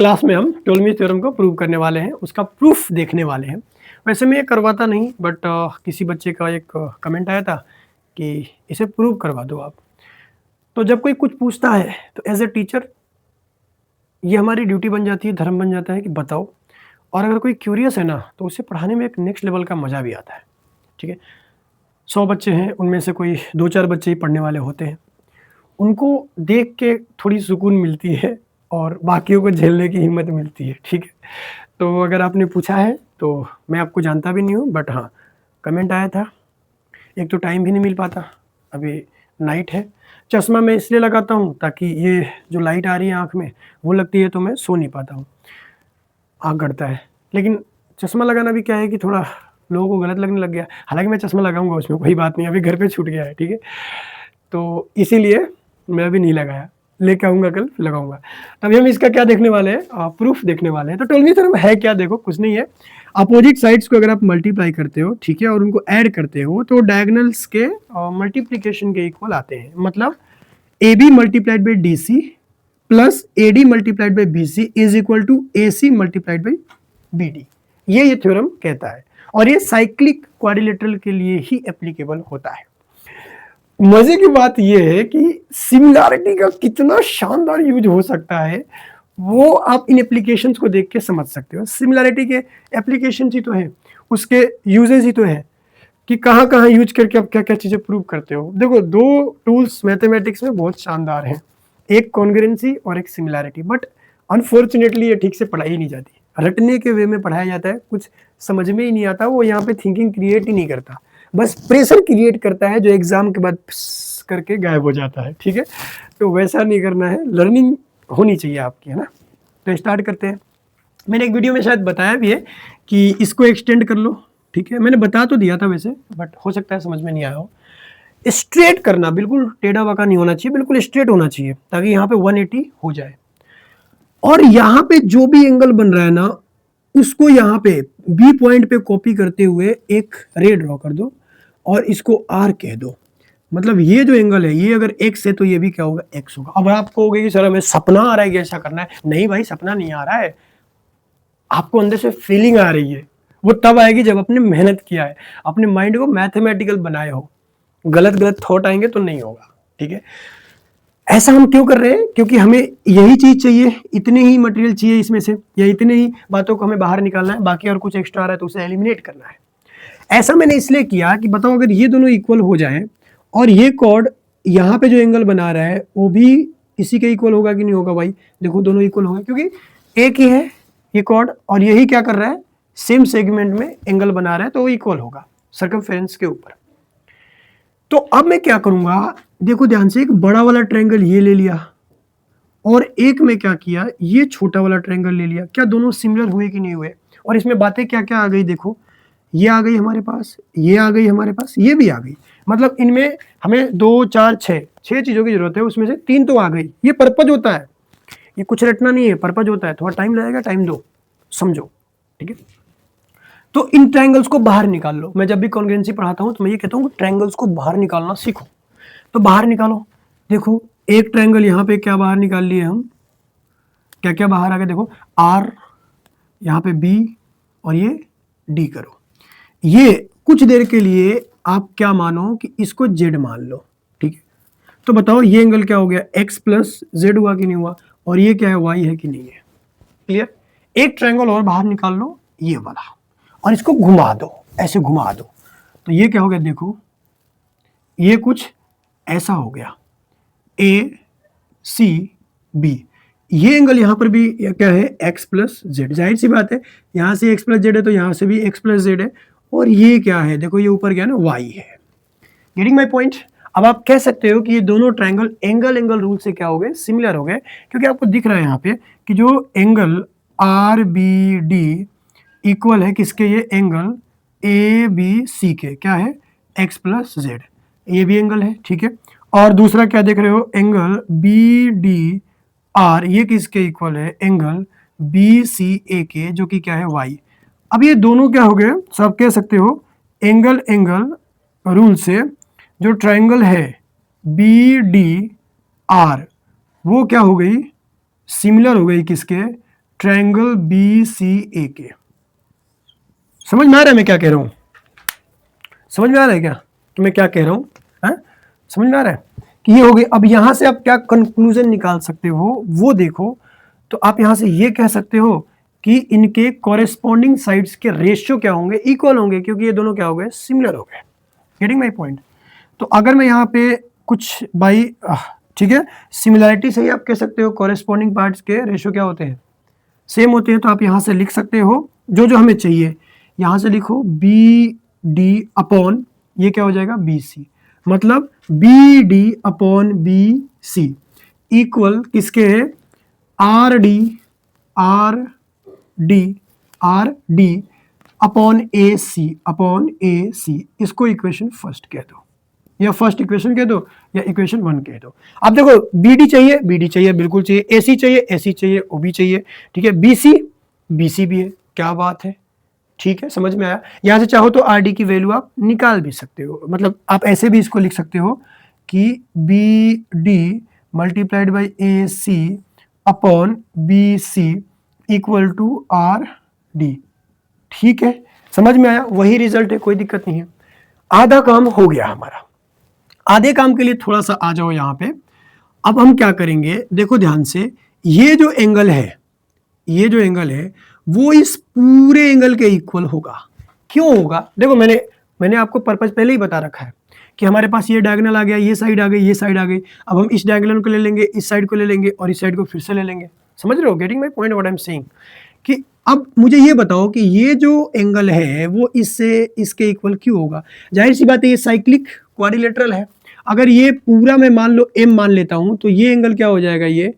Class में हम Ptolemy theorem को प्रूव करने वाले हैं, उसका प्रूफ देखने वाले हैं। वैसे मैं ये करवाता नहीं, बट किसी बच्चे का एक कमेंट आया था कि इसे प्रूव करवा दो आप। तो जब कोई कुछ पूछता है तो एज ए टीचर ये हमारी ड्यूटी बन जाती है, धर्म बन जाता है कि बताओ। और अगर कोई क्यूरियस है ना तो उसे पढ़ाने में एक नेक्स्ट लेवल का मज़ा भी आता है। ठीक है, 100 बच्चे हैं, उनमें से कोई 2-4 बच्चे ही पढ़ने वाले होते हैं। उनको देख के थोड़ी सुकून मिलती है और बाकियों को झेलने की हिम्मत मिलती है। ठीक है, तो अगर आपने पूछा है तो मैं आपको जानता भी नहीं हूँ, बट हाँ, कमेंट आया था। एक तो टाइम भी नहीं मिल पाता, अभी नाइट है। चश्मा मैं इसलिए लगाता हूँ ताकि ये जो लाइट आ रही है आँख में वो लगती है तो मैं सो नहीं पाता हूँ, आँख गड़ता है। लेकिन चश्मा लगाना भी क्या है कि थोड़ा लोगों को गलत लगने लग गया। हालाँकि मैं चश्मा लगाऊँगा, उसमें कोई बात नहीं, अभी घर पे छूट गया है। ठीक है, तो इसीलिए मैं अभी नहीं लगाया, लेके आऊँगा कल लगाऊँगा। तभी हम इसका क्या देखने वाले हैं, प्रूफ देखने वाले हैं। तो टोलेमी थ्योरम है क्या, देखो कुछ नहीं है। अपोजिट साइड्स को अगर आप मल्टीप्लाई करते हो, ठीक है, और उनको ऐड करते हो तो डायगोनल्स के मल्टीप्लिकेशन के इक्वल आते हैं। मतलब A B multiplied by D C plus A D multiplied by B C is equal to A C multiplied by B D. ये थ्योरम कहता है, और ये साइक्लिक क्वाड्रिलेटरल के लिए ही एप्लीकेबल होता है। मजे की बात यह है कि सिमिलैरिटी का कितना शानदार यूज हो सकता है वो आप इन एप्लीकेशंस को देख के समझ सकते हो। सिमिलैरिटी के एप्लीकेशंस ही तो है, उसके यूजेस ही तो है कि कहाँ कहाँ यूज करके आप क्या क्या चीजें प्रूव करते हो। देखो, दो टूल्स मैथमेटिक्स में बहुत शानदार हैं, एक कॉन्ग्रुएंसी और एक सिमिलैरिटी। बट अनफॉर्चुनेटली ये ठीक से पढ़ाई नहीं जाती, रटने के वे में पढ़ाया जाता है, कुछ समझ में ही नहीं आता। वो यहाँ पे थिंकिंग क्रिएट ही नहीं करता, बस प्रेशर क्रिएट करता है जो एग्जाम के बाद करके गायब हो जाता है। ठीक है, तो वैसा नहीं करना है, लर्निंग होनी चाहिए आपकी, है ना। तो स्टार्ट करते हैं। मैंने एक वीडियो में शायद बताया भी है कि इसको एक्सटेंड कर लो। ठीक है, मैंने बता तो दिया था वैसे, बट हो सकता है समझ में नहीं आया हो। स्ट्रेट करना, बिल्कुल टेढ़ा बाका नहीं होना चाहिए, बिल्कुल स्ट्रेट होना चाहिए ताकि यहाँ पे 180 हो जाए। और यहाँ पे जो भी एंगल बन रहा है ना उसको यहाँ पे बी पॉइंट पे कॉपी करते हुए एक रे ड्रॉ कर दो और इसको आर कह दो। मतलब ये जो एंगल है ये अगर एक्स है तो ये भी क्या होगा, एक्स होगा। अब आप कहोगे कि सर हमें सपना आ रहा है कि ऐसा करना है। नहीं भाई, सपना नहीं आ रहा है, आपको अंदर से फीलिंग आ रही है। वो तब आएगी जब आपने मेहनत किया है, अपने माइंड को मैथमेटिकल बनाए हो। गलत गलत थॉट आएंगे तो नहीं होगा। ठीक है, ऐसा हम क्यों कर रहे हैं, क्योंकि हमें यही चीज चाहिए, इतने ही मटेरियल चाहिए इसमें से, या इतने ही बातों को हमें बाहर निकालना है, बाकी और कुछ एक्स्ट्रा आ रहा है तो उसे एलिमिनेट करना है। ऐसा मैंने इसलिए किया कि बताओ अगर ये दोनों इक्वल हो जाए और ये कॉर्ड यहाँ पे जो एंगल बना रहा है वो भी इसी के इक्वल होगा कि नहीं होगा। भाई देखो, दोनों इक्वल होंगे क्योंकि एक ही है ये कॉर्ड और यही क्या कर रहा है, सेम सेगमेंट में एंगल बना रहा है, तो वो इक्वल होगा सर्कमफेरेंस के ऊपर। तो अब मैं क्या करूंगा, देखो ध्यान से, एक बड़ा वाला ट्रायंगल ये ले लिया और एक में क्या किया, ये छोटा वाला ट्रायंगल ले लिया। क्या दोनों सिमिलर हुए कि नहीं हुए? और इसमें बातें क्या क्या आ गई, देखो ये आ गई हमारे पास, ये आ गई हमारे पास, ये भी आ गई। मतलब इनमें हमें 2 4 6 चीजों की जरूरत है, उसमें से 3 तो आ गई। ये पर्पज होता है, ये कुछ रटना नहीं है, पर्पज होता है। थोड़ा टाइम लगेगा, टाइम दो, समझो। ठीक है, तो इन ट्रायंगल्स को बाहर निकाल लो। मैं जब भी कॉन्ग्रुएंसी पढ़ाता हूं तो मैं ये कहता हूं कि ट्रायंगल्स को बाहर निकालना सीखो। तो बाहर निकालो। देखो एक ट्रायंगल यहाँ पे क्या बाहर निकाल लिए हम, क्या क्या बाहर आ गया, देखो आर, यहाँ पे बी और ये डी करो। ये कुछ देर के लिए आप क्या मानो कि इसको जेड मान लो। ठीक है, तो बताओ ये एंगल क्या हो गया, एक्स प्लस जेड हुआ कि नहीं हुआ, और ये क्या है, वाई है कि नहीं है। क्लियर। एक ट्रायंगल और बाहर निकाल लो, ये वाला, और इसको घुमा दो, ऐसे घुमा दो, तो ये क्या हो गया, देखो ये कुछ ऐसा हो गया, ए सी बी। ये एंगल यहां पर भी क्या है, एक्स प्लस जेड। जाहिर सी बात है, यहां से एक्स प्लस जेड है तो यहां से भी एक्स प्लस जेड है। और ये क्या है, देखो ये ऊपर गया ना, वाई है। Getting my point. अब आप कह सकते हो कि ये दोनों ट्रायंगल एंगल रूल से क्या हो गए, सिमिलर हो गए, क्योंकि आपको दिख रहा है यहाँ पे कि जो angle R B D equal है किसके, ये एंगल ए बी सी के, क्या है, एक्स प्लस जेड। ये भी एंगल है, ठीक है। और दूसरा क्या देख रहे हो, एंगल बी डी आर, ये किसके इक्वल है, एंगल बी सी ए के, जो कि क्या है, वाई। अब ये दोनों क्या हो गए, सब कह सकते हो एंगल रूल से जो ट्रायंगल है बी डी आर वो क्या हो गई, सिमिलर हो गई किसके, ट्रायंगल बी सी ए के। समझ में आ रहा है मैं क्या कह रहा हूं? समझ में आ रहा है क्या कि मैं क्या कह रहा हूं? समझ में आ रहा है कि ये हो गई। अब यहां से आप क्या कंक्लूजन निकाल सकते हो वो देखो। तो आप यहां से ये कह सकते हो कि इनके कॉरेस्पॉन्डिंग साइड्स के रेशियो क्या होंगे, इक्वल होंगे, क्योंकि ये दोनों क्या हो गए, सिमिलर हो गए। Getting my point? तो अगर मैं यहाँ पे कुछ बाई, ठीक है, सिमिलैरिटी से ही आप कह सकते हो कॉरेस्पॉन्डिंग पार्ट्स के रेशियो क्या होते हैं, सेम होते हैं। तो आप यहां से लिख सकते हो जो जो हमें चाहिए। यहां से लिखो बी डी अपॉन ये क्या हो जाएगा, बी सी। मतलब B D upon B C equal किसके है, R D upon A C. इसको इक्वेशन फर्स्ट कह दो, या फर्स्ट इक्वेशन कह दो, या इक्वेशन 1 कह दो। अब देखो बी डी चाहिए बिल्कुल चाहिए, ए सी चाहिए, ओ बी चाहिए, ठीक है, बी सी भी है, क्या बात है, ठीक है, समझ में आया। यहां से चाहो तो आर डी की वैल्यू आप निकाल भी सकते हो। मतलब आप ऐसे भी इसको लिख सकते हो कि B D multiplied by A C upon B C equal to R D. ठीक है, समझ में आया, वही रिजल्ट है, कोई दिक्कत नहीं है। आधा काम हो गया हमारा। आधे काम के लिए थोड़ा सा आ जाओ यहां पे। अब हम क्या करेंगे, देखो ध्यान से, ये जो एंगल है वो इस पूरे एंगल के इक्वल होगा। क्यों होगा, देखो मैंने आपको पर्पज पहले ही बता रखा है कि हमारे पास ये डायगोनल आ गया, ये साइड आ गई, ये साइड आ गई। अब हम इस डायगोनल को ले लेंगे, इस साइड को ले लेंगे, और इस साइड को फिर से ले लेंगे। समझ रहे हो, getting my point what I am saying? कि अब मुझे ये बताओ कि ये जो एंगल है वो इससे इसके इक्वल क्यों होगा। जाहिर सी बात है, ये साइक्लिक क्वाड्रिलेटरल है। अगर ये पूरा मैं मान लो m मान लेता हूं, तो ये एंगल क्या हो जाएगा, ये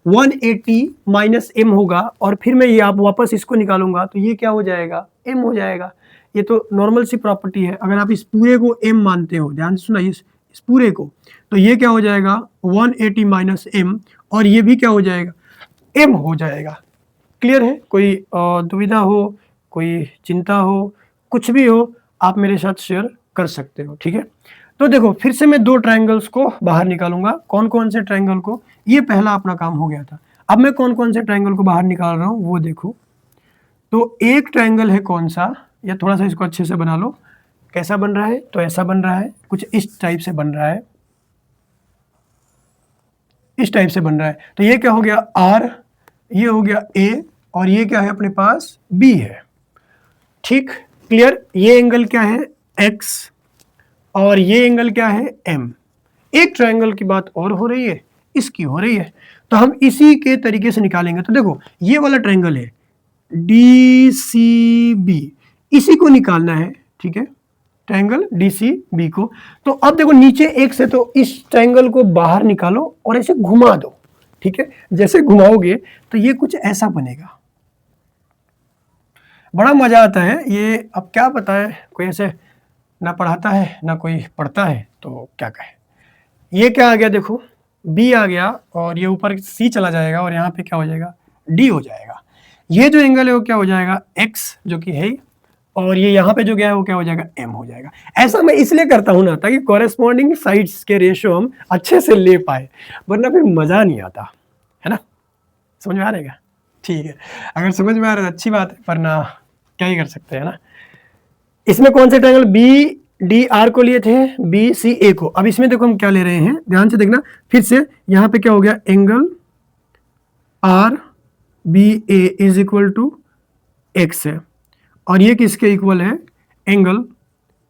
180 माइनस एम होगा। और फिर मैं ये आप वापस इसको निकालूंगा तो ये क्या हो जाएगा, m हो जाएगा। ये तो नॉर्मल सी प्रॉपर्टी है। अगर आप इस पूरे को m मानते हो, ध्यान से सुना, इस पूरे को, तो ये क्या हो जाएगा 180 माइनस एम, और ये भी क्या हो जाएगा, m हो जाएगा। क्लियर है? कोई दुविधा हो, कोई चिंता हो, कुछ भी हो, आप मेरे साथ शेयर कर सकते हो, ठीक है। तो देखो फिर से मैं दो ट्रायंगल्स को बाहर निकालूंगा। कौन कौन से ट्रायंगल को, ये पहला अपना काम हो गया था। अब मैं कौन कौन से ट्रायंगल को बाहर निकाल रहा हूं वो देखो। तो एक ट्रायंगल है कौन सा, या थोड़ा सा इसको अच्छे से बना लो। कैसा बन रहा है, तो ऐसा बन रहा है, कुछ इस टाइप से बन रहा है, इस टाइप से बन रहा है। तो ये क्या हो गया, आर, ये हो गया ए, और ये क्या है अपने पास, बी है। ठीक, क्लियर। ये एंगल क्या है, एक्स, और ये एंगल क्या है, एम। एक ट्रायंगल की बात और हो रही है, इसकी हो रही है। तो हम इसी के तरीके से निकालेंगे। तो देखो ये वाला ट्रायंगल है डी सी बी, इसी को निकालना है, ठीक है, ट्रायंगल डी सी बी को। तो अब देखो नीचे एक से, तो इस ट्रायंगल को बाहर निकालो और ऐसे घुमा दो, ठीक है। जैसे घुमाओगे तो ये कुछ ऐसा बनेगा, बड़ा मजा आता है ये। अब क्या पता है, कोई ऐसे ना पढ़ाता है ना कोई पढ़ता है, तो क्या कहे। ये क्या आ गया, देखो B आ गया, और ये ऊपर C चला जाएगा, और यहाँ पे क्या हो जाएगा, D हो जाएगा। ये जो एंगल है वो क्या हो जाएगा, X, जो कि है, और ये यहाँ पे जो गया है वो क्या हो जाएगा, M हो जाएगा। ऐसा मैं इसलिए करता हूँ ना, ताकि कॉरेस्पॉन्डिंग साइड्स के रेशियो हम अच्छे से ले पाए, वरना फिर मजा नहीं आता है ना। समझ में आ रहेगा, ठीक है। अगर समझ में आ रहा है अच्छी बात है, वरना क्या ही कर सकते हैं ना। इसमें कौन से ट्रायंगल बी डी आर को लिए थे, बी सी ए को। अब इसमें देखो हम क्या ले रहे हैं, ध्यान से देखना फिर से। यहां पे क्या हो गया, angle R B A is equal to X है, और ये किसके इक्वल है, एंगल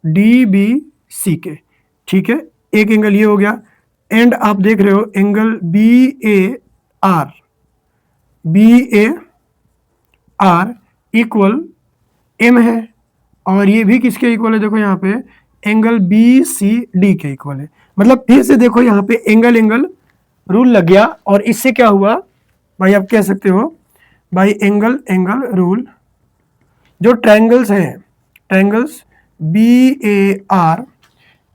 डी बी सी के, ठीक है। एक एंगल ये हो गया, एंड आप देख रहे हो angle B A R equal M है, और ये भी किसके इक्वल है, देखो यहाँ पे एंगल बी सी डी के इक्वल है। मतलब फिर से देखो यहाँ पे एंगल रूल लग गया, और इससे क्या हुआ भाई, आप कह सकते हो भाई एंगल रूल। जो ट्रायंगल्स हैं, ट्रायंगल्स बी ए आर,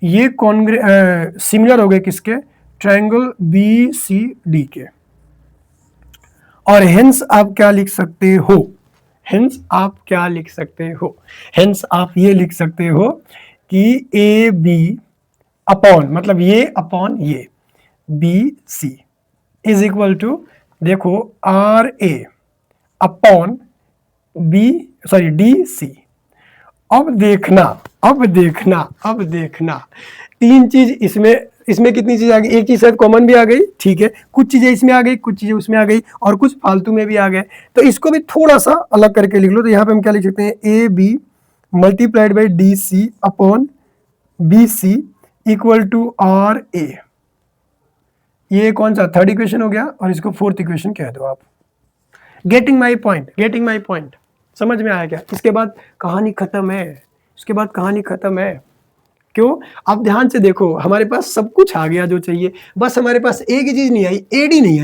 ये सिमिलर हो गए किसके, ट्रायंगल बी सी डी के। और हेंस आप क्या लिख सकते हो, हेंस आप ये लिख सकते हो कि ए बी अपॉन, मतलब ये अपॉन ये, B C is equal to, देखो आर अपॉन डी सी। अब देखना तीन चीज इसमें कितनी चीज आ गई, एक चीज शायद कॉमन भी आ गई, ठीक है, कुछ चीजें इसमें आ गई, कुछ चीजें उसमें आ गई, और कुछ फालतू में भी आ गए। तो इसको भी थोड़ा सा अलग करके लिख लो। तो यहाँ पे हम क्या लिख सकते हैं, A B multiplied by D C upon B C equal to R A. ये कौन सा थर्ड इक्वेशन हो गया, और इसको फोर्थ इक्वेशन कह दो आप। गेटिंग माई पॉइंट, समझ में आया क्या? इसके बाद कहानी खत्म है। क्यों? आप ध्यान से देखो, हमारे पास सब कुछ आ गया जो चाहिए, बस हमारे पास एक ही चीज नहीं आई, एडी नहीं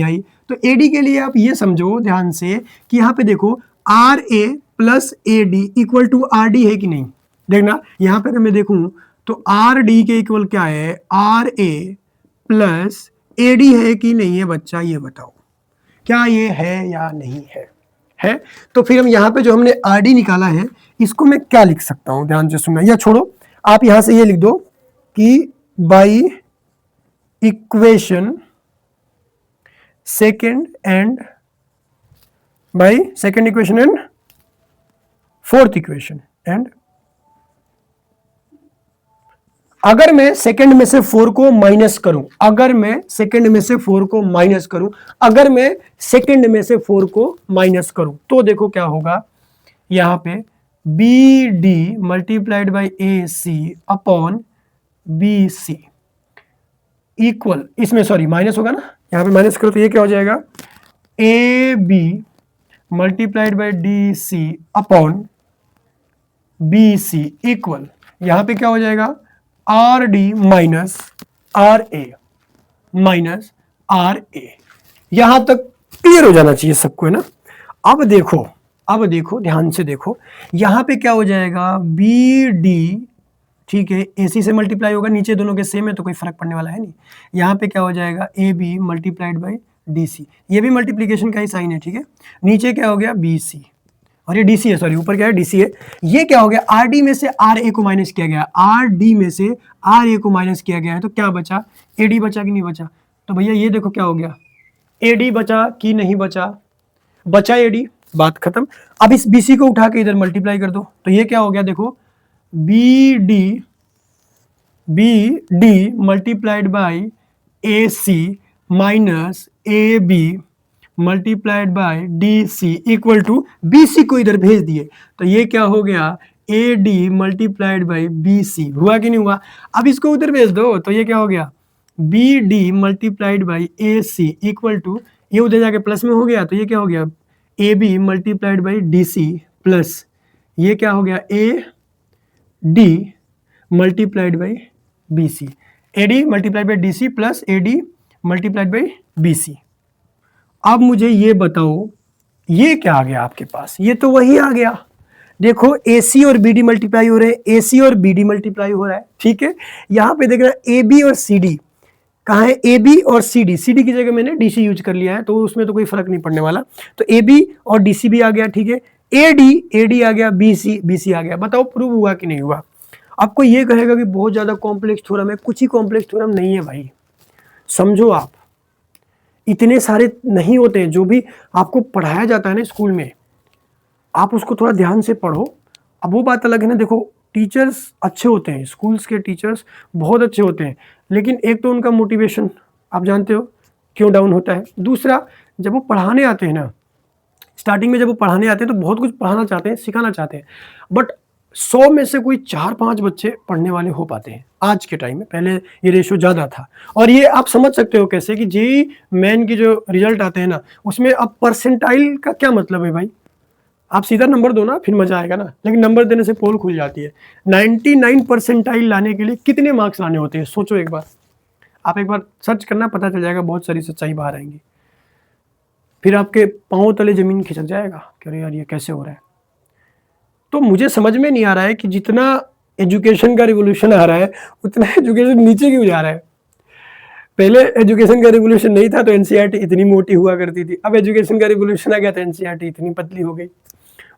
आई। तो एडी के लिए आप ये समझो ध्यान से कि यहाँ पे देखो R A plus A D equal to R D है कि नहीं। देखना यहाँ पे अगर मैं देखूं तो आर डी के इक्वल क्या है, R A plus A D है कि नहीं है बच्चा, ये बताओ क्या ये है या नहीं है? तो फिर हम यहाँ पे जो हमने आर डी निकाला है, इसको मैं क्या लिख सकता हूं, ध्यान से सुनना, या छोड़ो आप यहां से ये लिख दो कि by equation second equation and fourth equation, and अगर मैं सेकंड में से 4 को माइनस करूं, अगर मैं सेकंड में से 4 को माइनस करूं तो देखो क्या होगा, यहां पे B D multiplied by A C upon B C equal, इसमें सॉरी माइनस होगा ना, यहां पे माइनस करो तो ये क्या हो जाएगा, A B multiplied by D C upon B C equal, यहां पे क्या हो जाएगा, R D minus R A. यहां तक क्लियर हो जाना चाहिए सबको, है ना? अब देखो ध्यान से देखो, यहां पे क्या हो जाएगा, बी डी, ठीक है, एसी से मल्टीप्लाई होगा, नीचे दोनों के सेम है तो कोई फर्क पड़ने वाला है नहीं। यहां पे क्या हो जाएगा, A B multiplied by D C, ये भी मल्टीप्लीकेशन का ही साइन है, ठीक है। नीचे क्या हो गया, बी सी, और ये डीसी है, सॉरी ऊपर क्या है, डीसी है। ये क्या हो गया, आर डी में से आर ए को माइनस किया गया, तो क्या बचा, एडी बचा कि नहीं बचा? तो भैया ये देखो क्या हो गया, एडी बचा कि नहीं बचा एडी, बात खत्म। अब इस बीसी को उठा के इधर मल्टीप्लाई कर दो, तो ये क्या हो गया, देखो B D multiplied by A C minus A B multiplied by D C equal to B C को इधर भेज दिए, तो ये क्या हो गया, A D multiplied by B C, हुआ कि नहीं हुआ? अब इसको उधर भेज दो तो ये क्या हो गया, B D multiplied by A C equal to, ये उधर जाके प्लस में हो गया, तो ये क्या हो गया, A B multiplied by D C plus ये क्या हो गया, A D multiplied by B C, A D multiplied by D C plus A D multiplied by B C. अब मुझे ये बताओ, ये क्या आ गया आपके पास, ये तो वही आ गया, देखो AC और BD मल्टीप्लाई हो रहे हैं, AC और BD मल्टीप्लाई हो रहा है, ठीक है। यहां पे देखना AB और CD कहाँ है, AB और CD की जगह मैंने DC यूज कर लिया है, तो उसमें तो कोई फर्क नहीं पड़ने वाला, तो AB और DC भी आ गया, ठीक है। AD आ गया, BC आ गया। बताओ प्रूव हुआ कि नहीं हुआ? आपको ये कहेगा कि बहुत ज्यादा कॉम्प्लेक्स थ्योरम है, कुछ ही कॉम्प्लेक्स थ्योरम नहीं है भाई, समझो आप, इतने सारे नहीं होते हैं। जो भी आपको पढ़ाया जाता है ना स्कूल में, आप उसको थोड़ा ध्यान से पढ़ो। अब वो बात अलग है ना, देखो टीचर्स अच्छे होते हैं, स्कूल्स के टीचर्स बहुत अच्छे होते हैं, लेकिन एक तो उनका मोटिवेशन आप जानते हो क्यों डाउन होता है, दूसरा जब वो पढ़ाने आते हैं ना, स्टार्टिंग में जब वो पढ़ाने आते हैं तो बहुत कुछ पढ़ाना चाहते हैं, सिखाना चाहते हैं, बट 100 में से कोई 4-5 बच्चे पढ़ने वाले हो पाते हैं आज के टाइम में। पहले ये रेशो ज़्यादा था, और ये आप समझ सकते हो कैसे कि जेईई मेन की जो रिजल्ट आते हैं ना, उसमें अब परसेंटाइल का क्या मतलब है भाई, आप सीधा नंबर दो ना, फिर मजा आएगा ना, लेकिन नंबर देने से पोल खुल जाती है। 99 परसेंटाइल लाने के लिए कितने मार्क्स लाने होते हैं, सोचो एक बार, आप एक बार सर्च करना, पता चल जाएगा, बहुत सारी सच्चाई बाहर आएंगी, फिर आपके पाँव तले जमीन खिसक जाएगा कि अरे यार ये कैसे हो रहा है। तो मुझे समझ में नहीं आ रहा है कि जितना एजुकेशन का रिवोल्यूशन आ रहा है, उतना एजुकेशन नीचे क्यों जा रहा है। पहले एजुकेशन का रिवोल्यूशन नहीं था तो एनसीईआरटी इतनी मोटी हुआ करती थी, अब एजुकेशन का रिवोल्यूशन आ गया तो एनसीईआरटी इतनी पतली हो गई,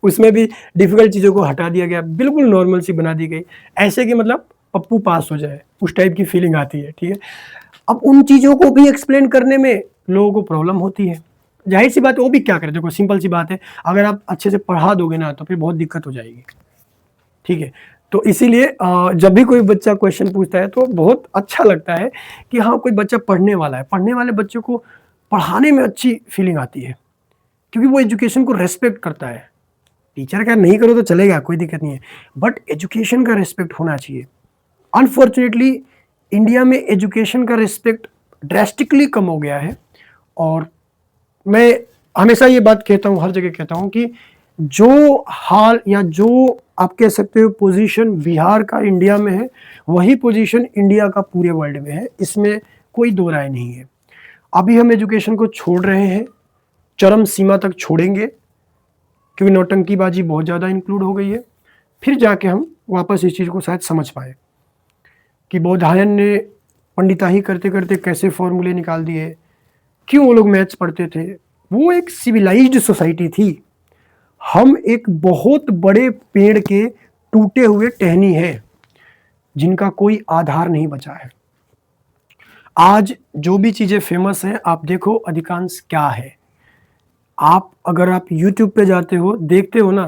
उसमें भी डिफिकल्ट चीज़ों को हटा दिया गया, बिल्कुल नॉर्मल सी बना दी गई, ऐसे कि मतलब पप्पू पास हो जाए, उस टाइप की फीलिंग आती है, ठीक है। अब उन चीज़ों को भी एक्सप्लेन करने में लोगों को प्रॉब्लम होती है, जाहिर सी बात है वो भी क्या करें, देखो सिंपल सी बात है, अगर आप अच्छे से पढ़ा दोगे ना तो फिर बहुत दिक्कत हो जाएगी, ठीक है। तो इसीलिए जब भी कोई बच्चा क्वेश्चन पूछता है तो बहुत अच्छा लगता है कि हाँ कोई बच्चा पढ़ने वाला है। पढ़ने वाले बच्चों को पढ़ाने में अच्छी फीलिंग आती है, क्योंकि वो एजुकेशन को रेस्पेक्ट करता है। टीचर का नहीं करो तो चलेगा, कोई दिक्कत नहीं है, बट एजुकेशन का रेस्पेक्ट होना चाहिए। अनफॉर्चुनेटली इंडिया में एजुकेशन का रिस्पेक्ट ड्रेस्टिकली कम हो गया है। और मैं हमेशा ये बात कहता हूँ, हर जगह कहता हूँ कि जो हाल या जो आप कह सकते हो पोजीशन बिहार का इंडिया में है, वही पोजीशन इंडिया का पूरे वर्ल्ड में है, इसमें कोई दो राय नहीं है। अभी हम एजुकेशन को छोड़ रहे हैं, चरम सीमा तक छोड़ेंगे, क्योंकि नौटंकीबाजी बहुत ज़्यादा इंक्लूड हो गई है। फिर जाके हम वापस इस चीज़ को शायद समझ पाए कि बौधायन ने पंडिताई करते करते कैसे फॉर्मूले निकाल दिए, क्यों वो लोग मैथ्स पढ़ते थे। वो एक सिविलाइज्ड सोसाइटी थी, हम एक बहुत बड़े पेड़ के टूटे हुए टहनी है जिनका कोई आधार नहीं बचा है। आज जो भी चीज़ें फेमस हैं आप देखो अधिकांश क्या है, अगर आप YouTube पे जाते हो देखते हो ना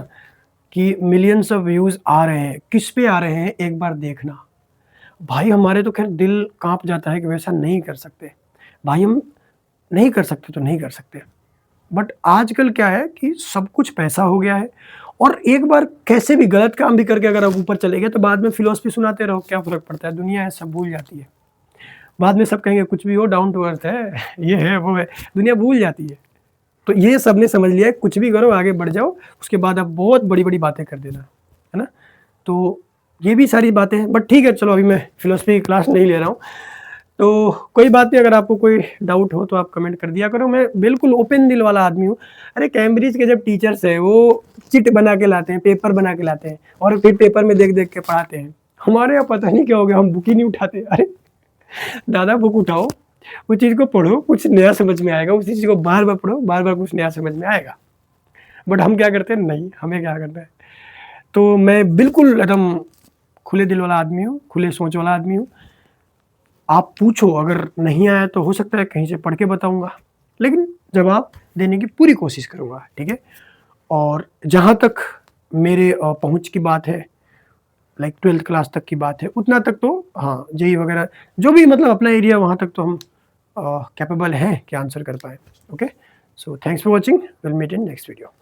कि मिलियंस ऑफ व्यूज़ आ रहे हैं, किस पे आ रहे हैं एक बार देखना। भाई हमारे तो खैर दिल कांप जाता है कि वैसा नहीं कर सकते, भाई हम नहीं कर सकते तो नहीं कर सकते। बट आजकल क्या है कि सब कुछ पैसा हो गया है, और एक बार कैसे भी गलत काम भी करके अगर आप ऊपर चले गए तो बाद में फिलॉसफी सुनाते रहो, क्या फ़र्क पड़ता है, दुनिया है सब भूल जाती है। बाद में सब कहेंगे कुछ भी हो डाउन टू अर्थ है, ये है वो है, दुनिया भूल जाती है। तो ये सब ने समझ लिया है, कुछ भी करो आगे बढ़ जाओ, उसके बाद आप बहुत बड़ी बड़ी बातें कर देना, है ना। तो ये भी सारी बातें हैं, बट ठीक है चलो, अभी मैं फिलोसफी की क्लास नहीं ले रहा हूँ, तो कोई बात नहीं। अगर आपको कोई डाउट हो तो आप कमेंट कर दिया करो, मैं बिल्कुल ओपन दिल वाला आदमी हूँ। अरे कैम्ब्रिज के जब टीचर्स हैं वो चिट बना के लाते हैं, पेपर बना के लाते हैं, और फिर पेपर में देख देख के पढ़ाते हैं। हमारे यहाँ पता नहीं क्या हो गया, हम बुक ही नहीं उठाते। अरे दादा बुक उठाओ, उस चीज़ को पढ़ो, कुछ नया समझ में आएगा, उसी चीज़ को बार बार पढ़ो, बार बार कुछ नया समझ में आएगा। बट हम क्या करते हैं, नहीं, हमें क्या करना है। तो मैं बिल्कुल एकदम खुले दिल वाला आदमी हूँ, खुले सोच वाला आदमी हूँ। आप पूछो, अगर नहीं आया तो हो सकता है कहीं से पढ़ के बताऊंगा, लेकिन जवाब देने की पूरी कोशिश करूंगा, ठीक है। और जहाँ तक मेरे पहुँच की बात है, लाइक 12th क्लास तक की बात है, उतना तक तो हाँ जेई वगैरह जो भी मतलब अपना एरिया, वहाँ तक तो हम कैपेबल हैं कि आंसर कर पाए। Okay, so thanks for watching, will meet in next video.